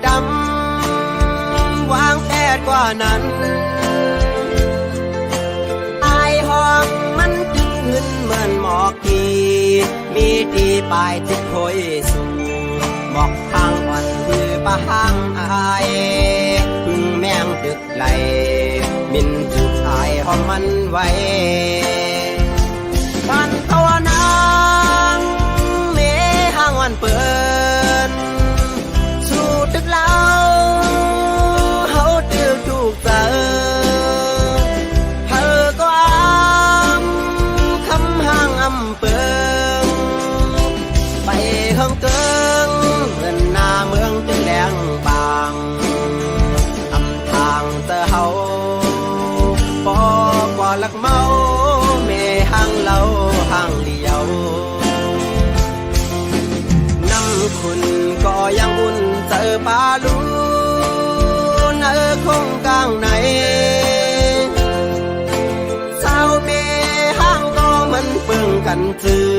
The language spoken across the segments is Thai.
ดำวางแผดกว่านั้นอายห้องมันจึงหึนเหมือนหมอกทีมีดีปลายติดโคยสูงหมอกทางอ่อนคือปะห้างอายพึ่งแมงดึกไหลมินจุดอายห้องมันไว้ปันภาวนาเมห้างวันเปิดสู่ตึกเล่าเฮาตึกถูกเจอเธอก็คำห้างเปิงไปเฮิงเกิงเมือนหน้าเมืองจึงแดงบางทางเจอเฮาปอกว่าลักเมาเมห้างเล่าห้างเลี้ยวน้ำคุณก็ยังอุ่นเจอปลาลูนคงกลางไหนสาวเมห้างก็มันเปิงกันจือ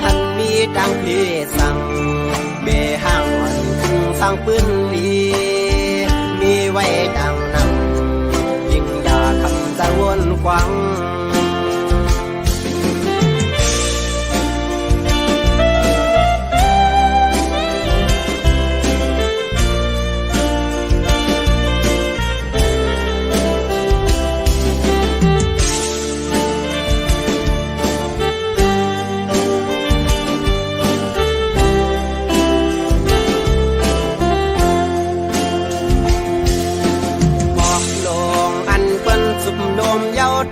หันมีดังพี่สั่งเมห้างวันถึงสร้างปืนลีมีไว้ดังนำยิ่งด่าคำจะวนกวัง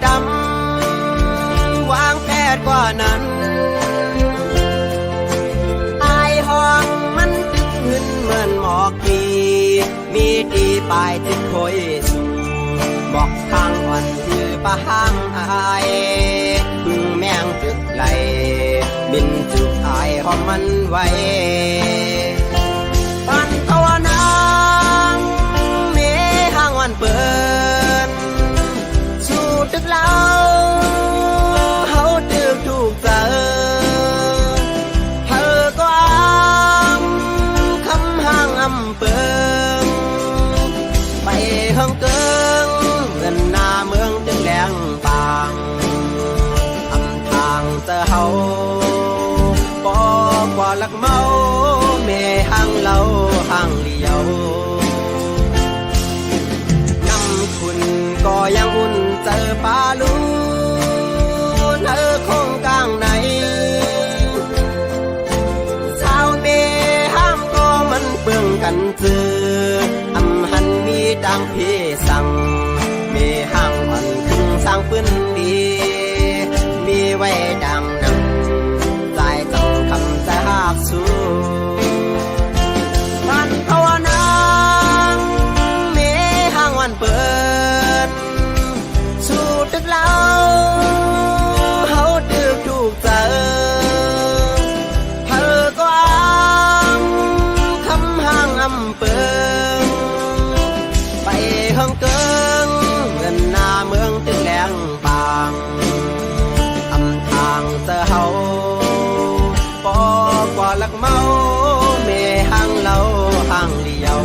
ดำวางแผดกว่านั้นอายห้องมันตึกหึนเหมือนหมอกทีมีดีปลายติดโคยสูงบอกทางอ่อนคือปะห้างอายพึ่งแมงตึกไหลบินจุดอายห้องมันไว้ปันภาวนาเมห้างวันเปิดตึกเล่าเฮาตึกถูกเจอเธอก็คำห้างเปิงไปเฮิงเกิงเงินหน้าเมืองจึงแดงบางทางเจอเฮาปอกว่าลักเมาเมห้างเล่าห้างเลี้ยวน้ำคุณก็ยังอุ่นเจอปลาลูนคงกลางไหนชาวเมห้ามก็มันเปื้องกันจือหันมีดังพี่สั่งเมห้างวันถึงสร้างปืนดีมีไว้ดังนำใจจังคำจะหักสู้ปันภาวนาเมห้างวันเปิดตึกเล่าเฮาตึกถูกเจอเธอก็คำห้างเปิงไปเฮิงเกิงเงินหน้าเมืองจึงแดงบางทางเจอเฮาปอกว่าลักเมาเมห้างเล่าห้างเลี้ยว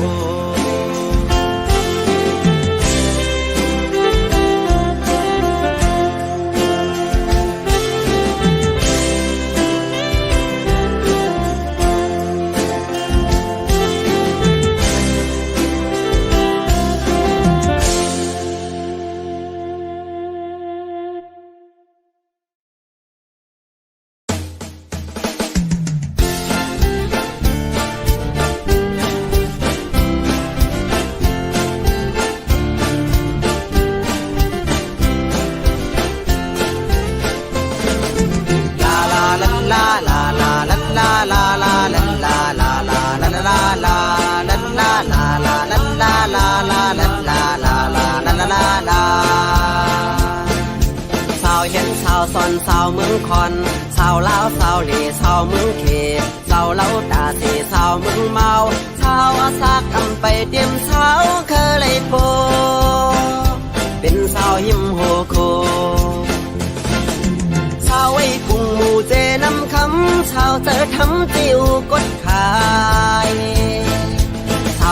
ซอนสาวเมืองคอนสาวลาวสาวเหล่สาวเมืองเขสาวเล่าตาสีสาวเมืองเมาสาวอาสากำไปเตรียมสาวเคยเลยโปเป็นสาวหิมโฮโคสาวไว้กุ้งหมูเจน้ำคำสาวเจอทำจิวกดขาย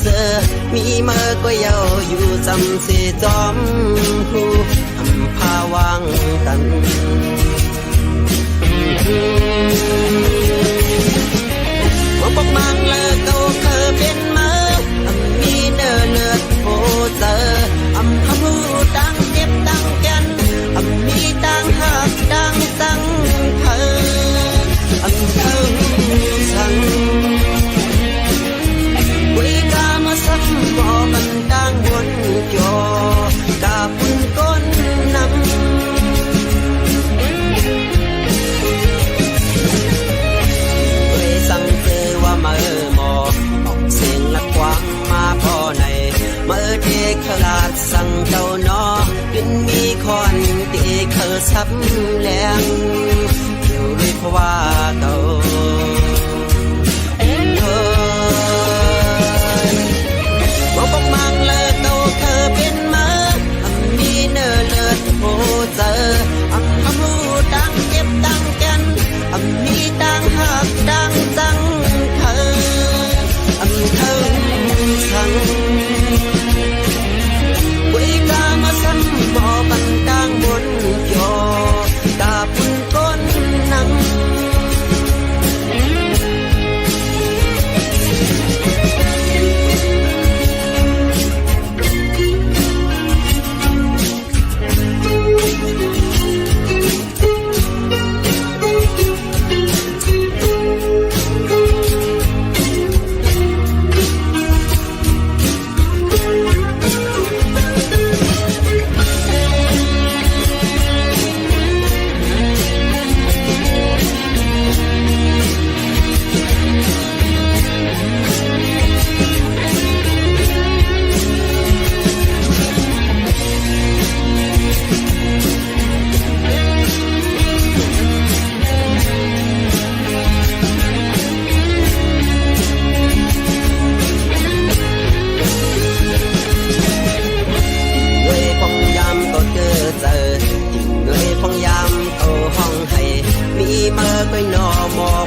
เสือมีเมื่อก็เยาอยู่จำเสียจอมผู้อำพาวังกันว่าปกมังเลิกเก่าเคยเป็นมามีเนื้อเลือดโผเจออำพาผู้ตั้งเก็บตั้งแกนมีตั้งหักตั้งสังเธอเธอสังวิกามาสักบ่มันตั้งบนจอกาปุ่นก้นนำสั่งเจอว่ามือหมอออกเสียงละกวางมาพอในมือเด็กขลาดสั่งเจ้านอเป็นมีคอนเด็กเคยซับแรงอยู่ด้วยเพราะว่าเก่าว่าปกมังเลิกเก่าเคยเป็นมามีเนื้อเลือดโผเจอทำหูตั้งเก็บตั้งแกนมีตั้งหักตั้งจังเธอเธอสั่งวิกามาสั่งบ่ปันตั้งบนจอตาปุ่นก้นนำ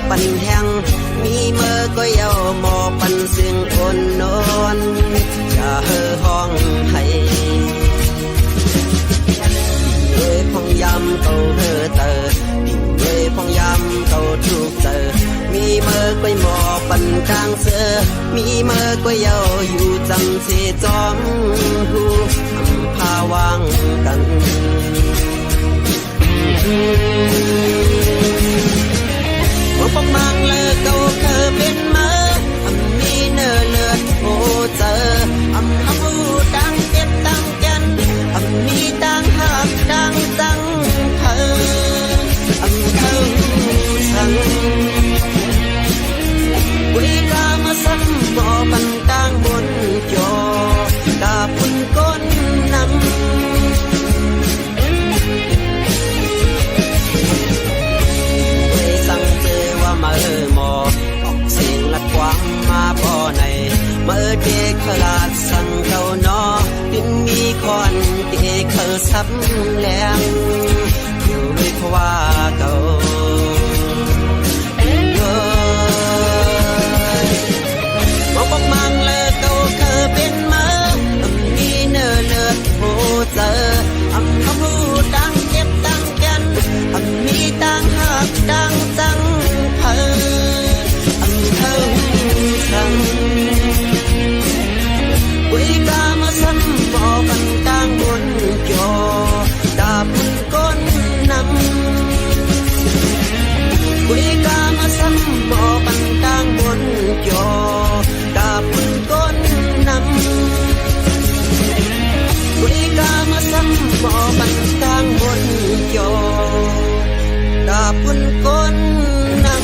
ปันแห้งมีเมื่อก็เยาหมอปันเสียงคนนอนอย่าเฮ่อห้องให้เอ้ยพองยำเก่าเฮ่อเตอดิ่งเอ้ยพองยำเก่าทุกเจอมีเมื่อก็หมอปันกลางเสือมีเมื่อก็เยาอยู่จำเสียจอมผู้อำพาวางกันว่าปกมังเลิกเก่าเคยเป็นมามีเนื้อเลือดโผเจอหูตั้งเก็บตั้งแกนมีตั้งหักตั้งจังเธอเธอสั่งวิกามาสั่งบ่ปันตั้งบนจอกาปุ่นก้นนำมือหมอออกเสียงละกวางมาพอในมือเด็กขลาดสั่งเจ้านอดินมีคอนเด็กเคยซับแรงอยู่ด้วยเพราะว่าเก่าว่าปกมังเลิกเก่าเคยเป็นมามีเนื้อเลือดโผเจอทำหูตั้งเก็บตั้งแกนมีตั้งหักตั้งจังเธอสั่งวิกามาสั่งบ่ปันตั้งบนจอตาปุ่นก้นนำวิกามาสั่งบ่ปันตั้งบนจอตาปุ่นก้นนำวิกามาสั่งบ่ปันตั้งบนจอตาปุ่นก้นนำ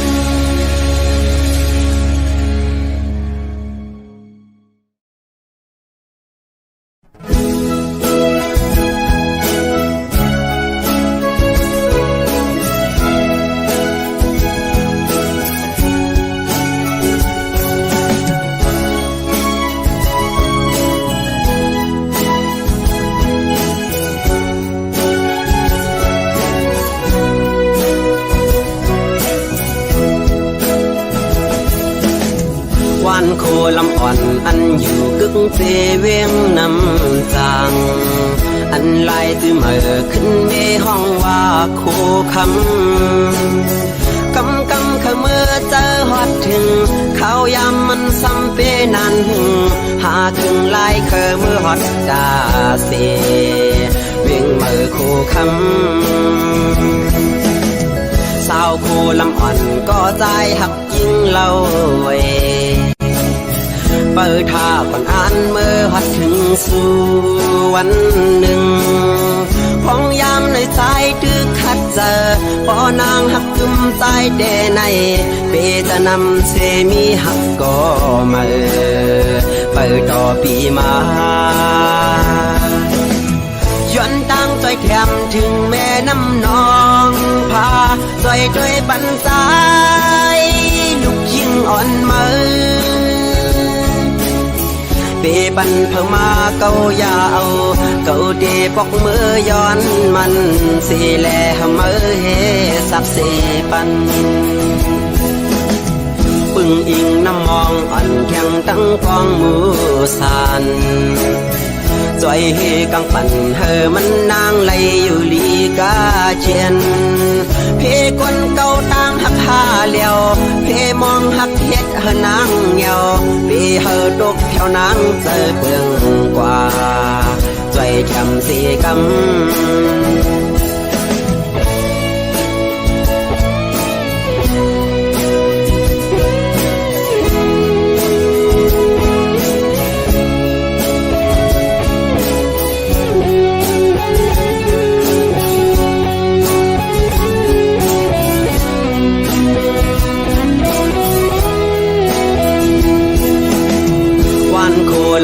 โคลำอ่อนอันอยู่กึกเจเวียงน้ำจางอันลายตื้อเมื่อขึ้นเมห้องว่าโคคำกำขมือเจอฮอดถึงเขายามมันซ้ำเปนานหึงหาถึงลายเคอมือฮอดดาเสเวียงเมื่อโคคำสาวโคลำอ่อนก็ใจหักยิ่งเล่าเวเปิดท่าก่อนอ่านเมื่อหัดถึงสู่วันหนึ่งพองยามในใจตึกขัดเจอปอนางหักจุ่มใจเดในเปจะนำเสมีหักก็มาเปิดต่อปีมาย้อนตั้งใจแถมถึงแม่น้ำนองพาใจด้วยบันใจลูกยิ่งอ่อนมือเปบันเพิ่มมาเกายาวเกาเดปอกมือย้อนมันสีแลมือเฮสับเสปันปึงอิงน้ำมองอ่อนแข็งตั้งกองมือสันจอยเฮกังปั่นเฮมันนางไหลอยู่ลีกาเชียนเพคนเก่าต่างหักหาเลี้ยวเพมองหักเฮ็ดเฮนางเหี่ยวเพเฮตกแถวนางเจอเปลืองกว่าจอยทำสีกำ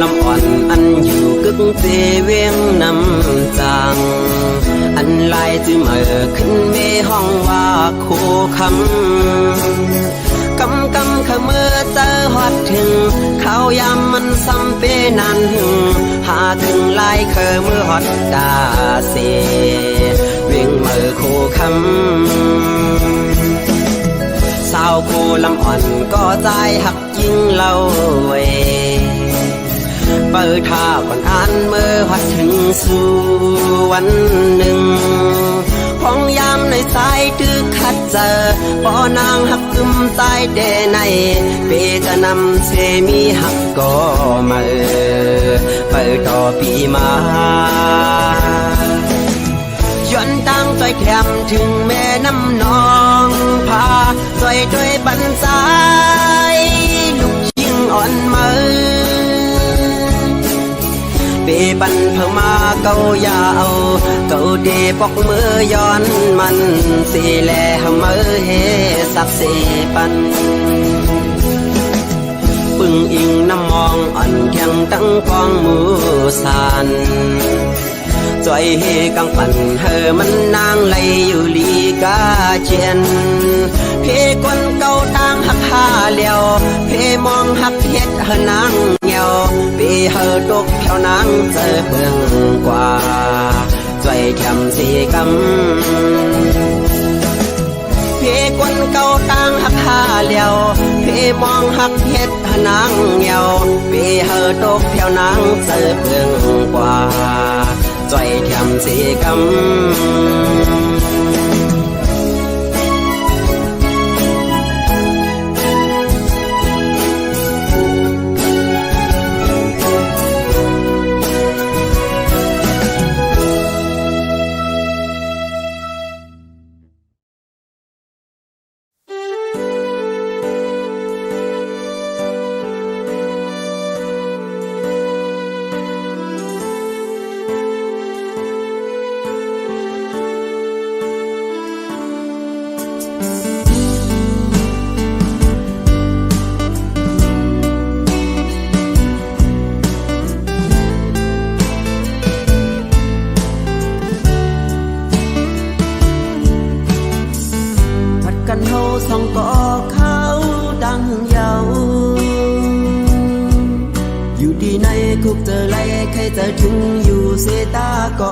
ลำอ่อนอันอยู่กึกเจเวียงน้ำจางอันลายจื้อเมื่อขึ้นเมห้องว่าโคคำขมือเจอฮอดถึงเขายามมันซ้ำเปนานหึงหาถึงลายเคอมือฮอดดาเสเวียงเมื่อโคคำสาวโคลำอ่อนก็ใจหักยิ่งเล่าเวเปิดท่าก่อนอ่านเมื่อหัดถึงสู่วันหนึ่งพองยามในใจตึกขัดเจอปอนางหักจุ่มใจเดในเปจะนำเสมีหักก็มาเปิดต่อปีมาย้อนตั้งใจแถมถึงแม่น้ำนองพาใจด้วยบันใจลูกยิ่งอ่อนมือเปบันเพิ่มมาเกายาวเกาเดปอกมือย้อนมันสีแลมือเฮสักเสปันปึงอิงน้ำมองอ่อนแข็งตั้งกองมือสันจอยเฮกังปั่นเฮมันนางไหลอยู่ลีกาเชียนเพคนเก่าต่างหักหาเลี้ยวเพมองหักเฮ็ดเฮนางเหี่ยวเพเฮตกแถวนางเจอเบื้องกว่าจอยแถมสีกำเพคนเก่าต่างหักหาเลี้ยวเพมองหักเฮ็ดเฮนางเหี่ยวเพเฮตกแถวนางเจอเบื้องกว่าจอยแถมสีกำส่องก่อเขาดังเยาอยู่ดีในคุกเจอไรใครจะถึงอยู่เสตาก่อ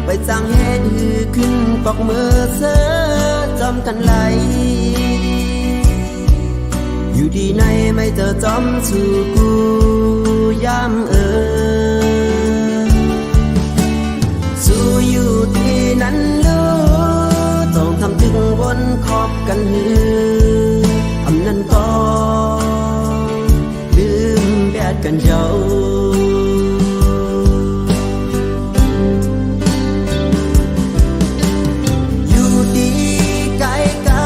ไปจังเฮ็ดหือขึ้นปอกมือเสือจอมกันไหล ดีในไม่เจอจอมสู่กูยามสู่อยู่ที่นั้นรู้ต้องทำถึงวนขอบกันหืออำนั้นก็ลืมแบดกันเจ้าอยู่ดีไกลไกล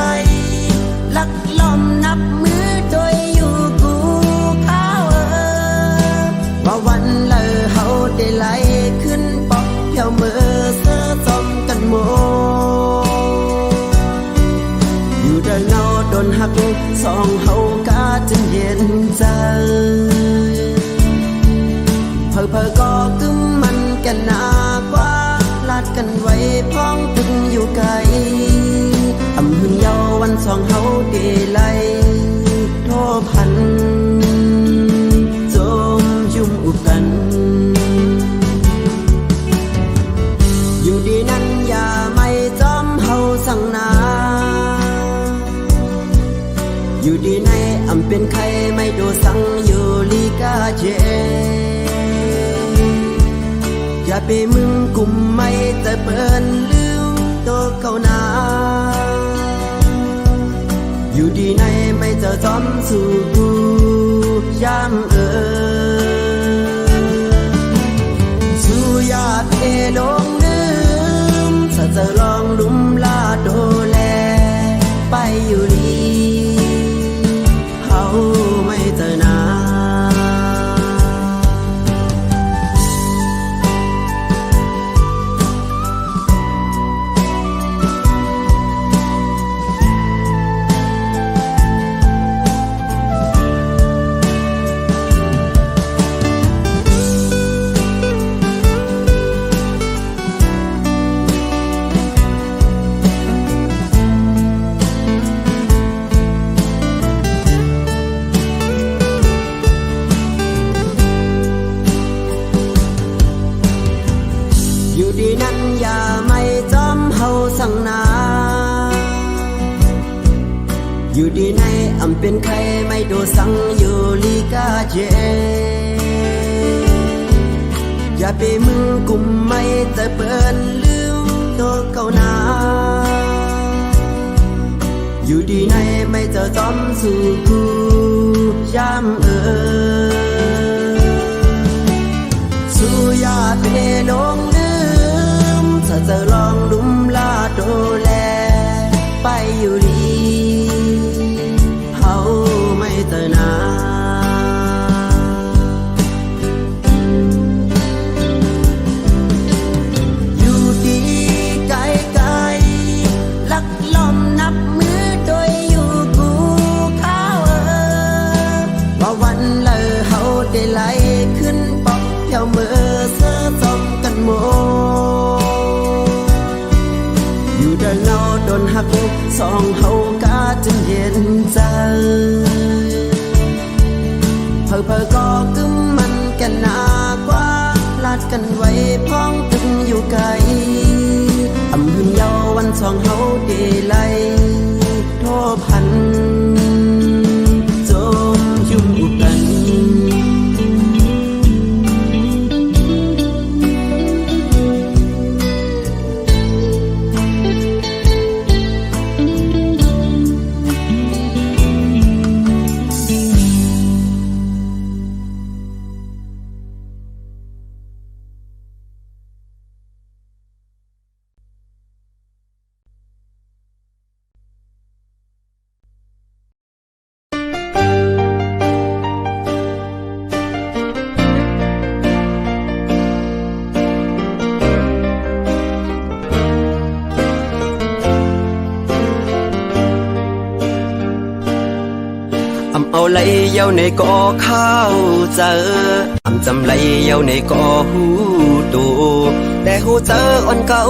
ลักล้อมนับมือโดยอยู่กูเขาว่าวันเลยเฮาได้ไหลขึ้นปอกเพียวมือเสื้อจอมกันโมอยู่เดินเงาโดนหักสองเฮากาจนเย็นใจเพอก็กึมมันกันหนากว่าลาดกันไว้พ้องตึงอยู่ไกลอำหึงเยาวันสองเฮาเดไลโทพันจมยุ่มอุบกันอยู่ดีนั้นอย่าไม่จอมเฮาสั่งนาอยู่ดีในอำเป็นใครไม่ดูสั่งอยู่ลีกาเจอย่าไปมึงกุมไม่แต่เปิ้นลืมตัวเขานาอยู่ดีในไม่เจอจอมสู่กูยามสู่ยาเพลงลืมถ้าจะลองลุมลาโดแลไปอยู่ลีเฮาไม่เจอนาอยู่ดีนั้นอย่าไม่จอมเฮาสั่งนาอยู่ดีในอำเป็นใครไม่ดูสั่งอยู่ลีกาเจอย่าไปมึงกุมไม่แต่เปิ้นลืมตัวเขานาอยู่ดีในไม่เจอจอมสู่กูยามสู่ยาเพลงลืมถ้าจะลองลุมลาโดแลไปอยู่ดีเฮาไม่เจอนาอยู่ดีไกลไกลลักล้อมนับมือโดยอยู่กูเขาว่าวันเลยเฮาได้ไหลขึ้นปอกเพียวมือเสื้อจอมกันโมอยู่เดินเงาโดนหักสองเฮากาจนเย็นใจเพอก็กึมมันกันหนากว่าลาดกันไว้พ้องตึงอยู่ไกลอำหึงเยาวันสองเฮาเดไลโทพันจมยุ่มอุบกันเอาไหลเย้าในก่อข้าวเจอจำไหลเย้าในก่อหูตูแต่หูเจออ่อนเก่า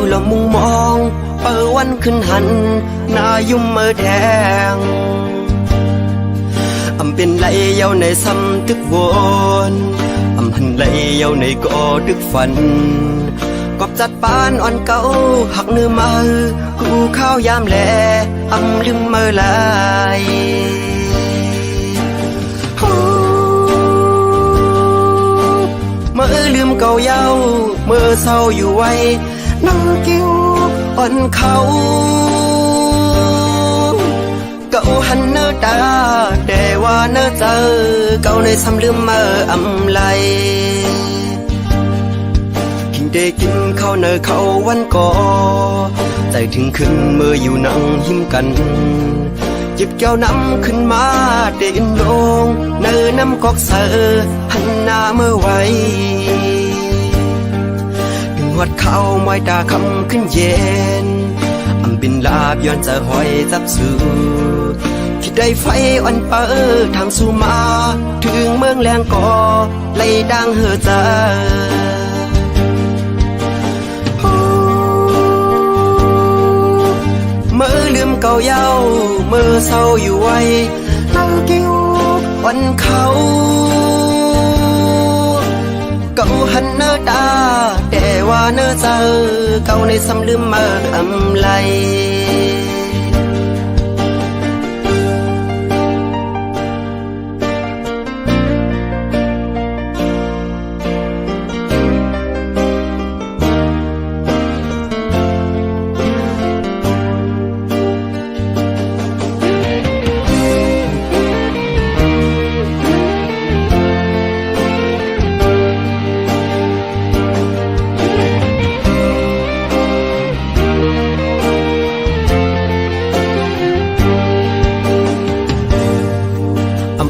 แล้วมุงมองเปิดวันขึ้นหันหน้ายุ่มเมื่อแดงเป็นไหลเย้าในซ้ำตึกวนหันไหลเย้าในก่อดึกฝันกอบจัดปานอ่อนเก่าหักเนื้อมือกูข้าวยามแลลืมเมื่อไหล ก่าเย้าเมื่อเศร้าอยู่ไว้นั่งกิ้วอ่อนเขาเก่าหันเนื้อตาแต่ว่าเนื้อเจอเก่าในซ้ำลืมมาอำไลกินได้กินข้าวเนื้อเขาวันก่อใจถึงขึ้นเมื่ออยู่นั่งหิมกันหยิบแก้วน้ำขึ้นมาเดินลงเนื้อน้ำกอกเสือหันหน้าเมื่อไว้ดึงหัดเข้าไม้ตาคำขึ้นเย็นอำบินลาบย้อนจะหอยจับสูคิดได้ไฟอ่อนเปิดทางสู่มาถึงเมืองแรงก่อไล่ดังเหือใจเมื่อลืมเก่าเย้าเมื่อเศร้าอยู่ไว้นั่งกิ้ววันเขาเก่าหันเนื้อตาแต่ว่าเนื้อเจอเก่าในซ้ำลืมมาอำไล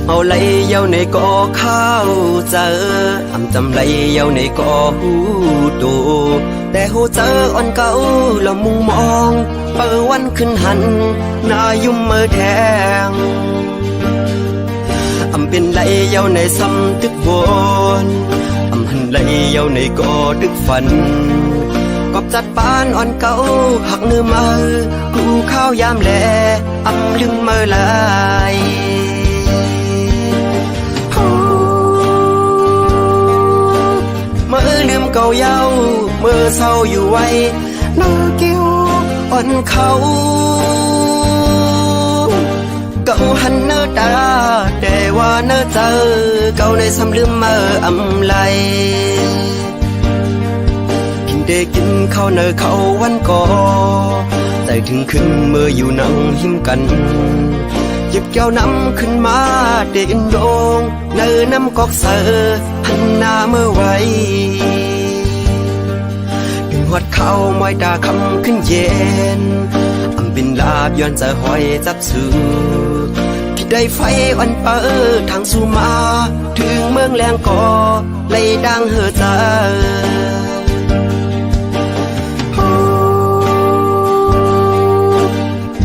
เอาไหลเย้าในก่อข้าวเจออำจำไหลเย้าในก่อหูตูแต่หูเจออ่อนเก่าละมุงมองเปิดวันขึ้นหันหน้ายุ่มเมื่อแทงอำเป็นไหลเย้าในซ้ำตึกวนอำหันไหลเย้าในก่อตึกฝันกอบจัดปานอ่อนเก่าหักเนื้อมือกูข้าวยามแลอำลืมเมื่อไหลเมื่อลืมเก่าเย้าเมื่อเศร้าอยู่ไว้นั่งกิ้วอ่อนเขาเก่าหันเนื้อตาแต่ว่าเนื้อเจอเก่าในซ้ำลืมมาอำไลกินได้กินข้าวเนื้อเขาวันก่อใจถึงขึ้นเมื่ออยู่นั่งหิมกันหยิบแก้วน้ำขึ้นมาเดินลงเนื้อน้ำกอกเสือหันหน้าเมื่อไว้ดึงหัดเข้าไม้ตาคำขึ้นเย็นอำบินลาบย้อนจะหอยจับสูคิดได้ไฟอ่อนเปิดทางสู่มาถึงเมืองแรงก่อไล่ดังเหือใจ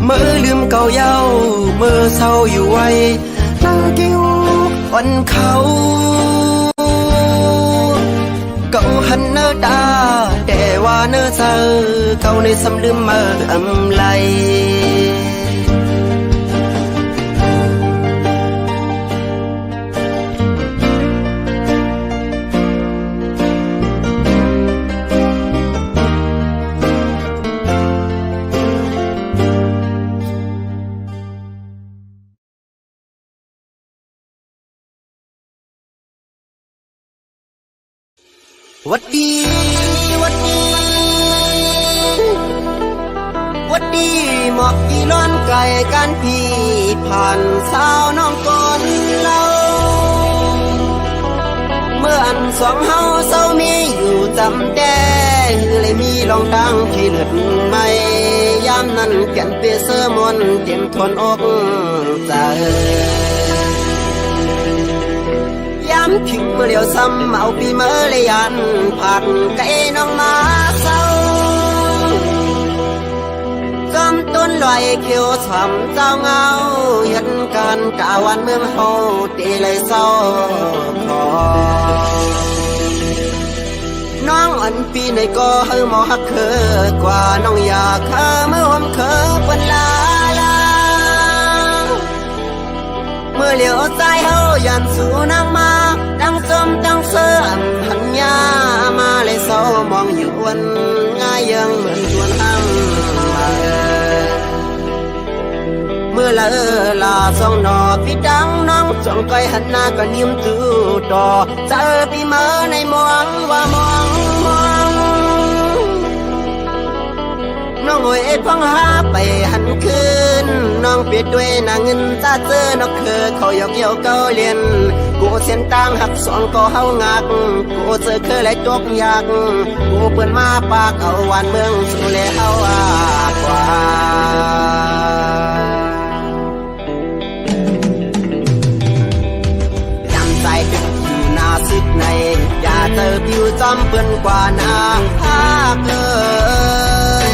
เมื่อลืมเก่าเย้าเมื่อเศร้าอยู่ไว้นั่งกิ้วอ่อนเขาเก่าหันเนื้อตาแต่ว่าเนื้อเจอเก่าในซ้ำลืมมาอำไลวัดดีวัดดีวัดดีหมอกอีร้อนไกลกันพี่ผ่านสาวน้องก่อนเราเมื่ออันสองเฮาเศร้ามีอยู่จำได้เลยมีลองดังที่เลือดไม่ยามนั้นแก่นเปเสอมนเต็มทนอกใจย้ำถึงเมื่อเดียวซ้ำเอาปีเมื่อเลยยันผ่านไก่น้องมาเศร้าจอมต้นลอยเขียวฉ่ำเจ้าเงาเห็นการกาวันเมืองเฮาตีเลยเศร้าคลอน้องอันปีในก็เฮาหมอฮักเคอกว่าน้องอยากเคอเมื่อหอมเคอปนลาเมื่อเหลียวใจเฮายันสู่นางมาตั้งสมตั้งเสื่อมหันยามาเลยเศร้ามองอยู่วันง่ายยังเหมือนชวนทำมาเมื่ มื่อละลาสองนอพี่ดังน้องจ้องก้อยหันหน้าก็นิ่มตู้ต่อเจอพี่เมื่อในมองว่ามองน้องโอยพังหาไปหันคืนน้องเปียดด้วยนางเงินจ้าเจอน้องคือเขาอยากเกี่ยวเก้าเลียนกูเส้นต่างหักสองก็เฮางักกูเจอคือไรตกยากกูเปิดมาปากเอาวันเมืองสู่แลเฮาอากว่าจำใจถึงอยู่หน้าสุดในอย่าเจอผิวจอมเปื้อนกว่านาภาคเลย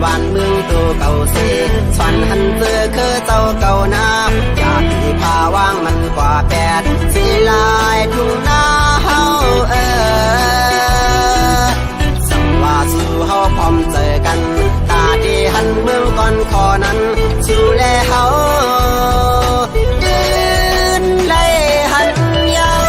วันเมืองตัวเก่าเสียสอนหันเจอคือเจ้าเก่านาอยากที่พาว่างมันกว่าแปดสีลายทุ่งนาเฮาสังว่าสู่เฮาพร้อมเจอกันตาที่หันเมืองก่อนขอนั้นสู่แลเฮาเดินไล่หันยาว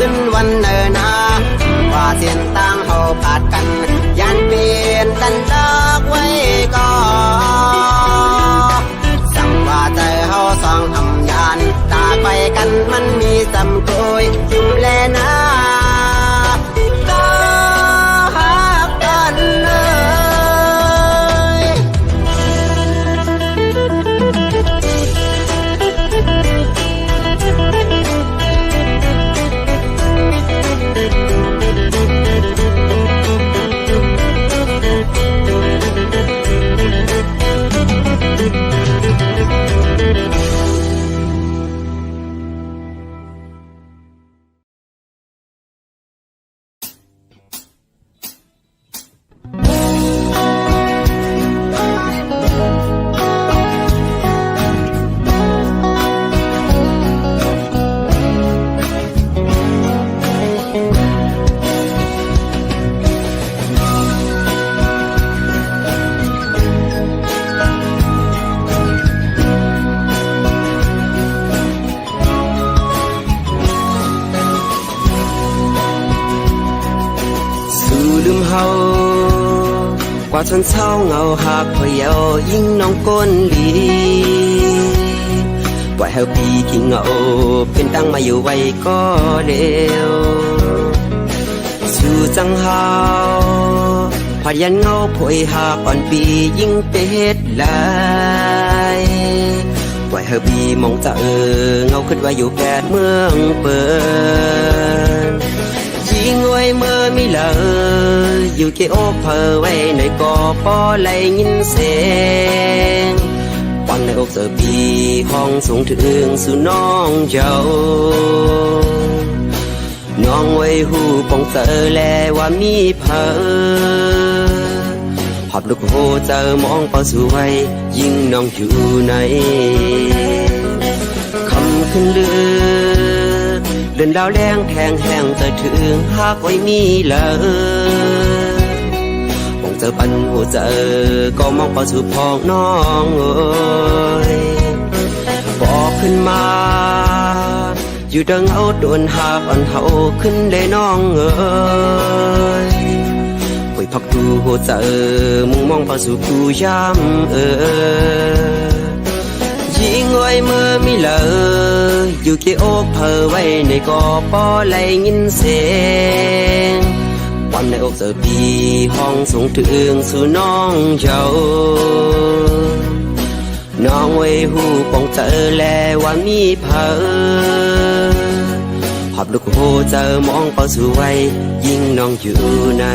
ขึ้นวันเนินนาว่าเส้นต่างเฮาผาดกันยันเปลี่ยนกันเลิกไว้ก่อนสั่งว่าเจอเฮาสองทำยานตาไปกันมันมีจำโกยอยู่แลนาก็หักกันเลยกว่าชนเช้าเงาหักพยาวยิ่งน้องก้นลีปล่อยให้ปีกี่เงาเป็นตั้งมาอยู่ไว้ก็เร็วสู่จังหาวพอยันเงาพวยหักอ่อนปียิ่งเป็ดลายปล่อยให้ปีมองจะเงาขึ้นว่าอยู่แปดเมืองเปิดยิ่งไว้เมื่อมีเลยอยู่เกี่ยวเพอไว้ในกอปอไหลยินเสียงฟังในอกเจอปีห้องสูงถึงสู่น้องเจ้าน้องไว้หูปองเจอแลว่ามีเพอหอบลูกโหเจอมองเป้าสู่ไว้ยิ่งน้องอยู่ในคำขึ้นเลือเดินดาวแรงแทงแห้งเจอถึงหากไว้มีเลยมองเจอปันหัวเจอก็มองเป้าสู่พองน้องเอ้ยบอกขึ้นมาอยู่ดังเอาโดนหากอ่อนเฮาขึ้นได้น้องเอ้ยคอยพักดูหัวเจอมุงมองเป้าสู่ผู้ย้ำยิ่งไว้เมื่อมีเลยอยู่เกี่ยวอกเพอไว้ในกอปอไหลยินเสียงวันในอกเจอปีห้องสูงถึงสู่น้องเจ้าน้องไว้หูปองเจอแลว่ามีเพอหอบลูกโหเจอมองเป้าสู่ไว้ยิ่งน้องอยู่ใน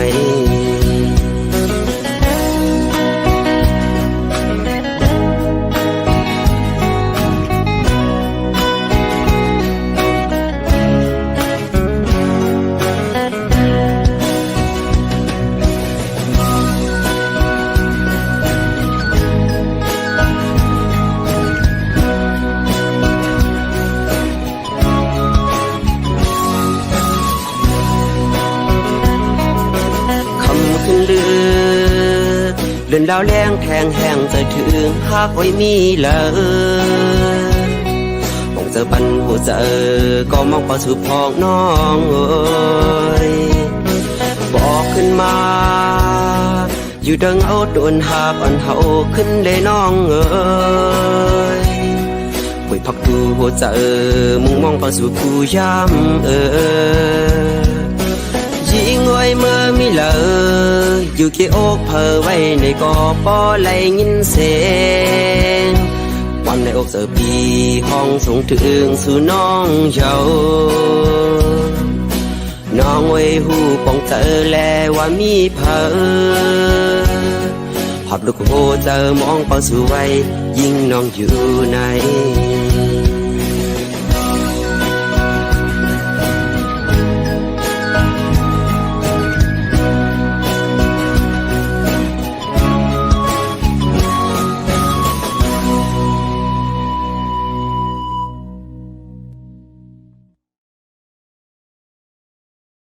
ดินดาวแรงแทงแห้งจะถึงหากไว้มีเลยมองเจอปันหัวเจอก็มองพอสุพองน้องเอ้ยบอกขึ้นมาอยู่ดังเอาโดนหากอ่อนเฮาขึ้นได้น้องเอ้ยป่วยพักดูหัวเจอมุ่งมองพอสุผู้ย้ำยิงไว้เมื่อมีเลยอยู่เกี่อกเพอไว้ในกอปอไหลยินเสียงวันในอกเสือปีห้องส่งถึงสู่น้องเจ้าน้องไว้หูปองเจอแลว่ามีเพอหอบลูกโบเจอมองเป้าสู่ไว้ยิ่งน้องอยู่ไหน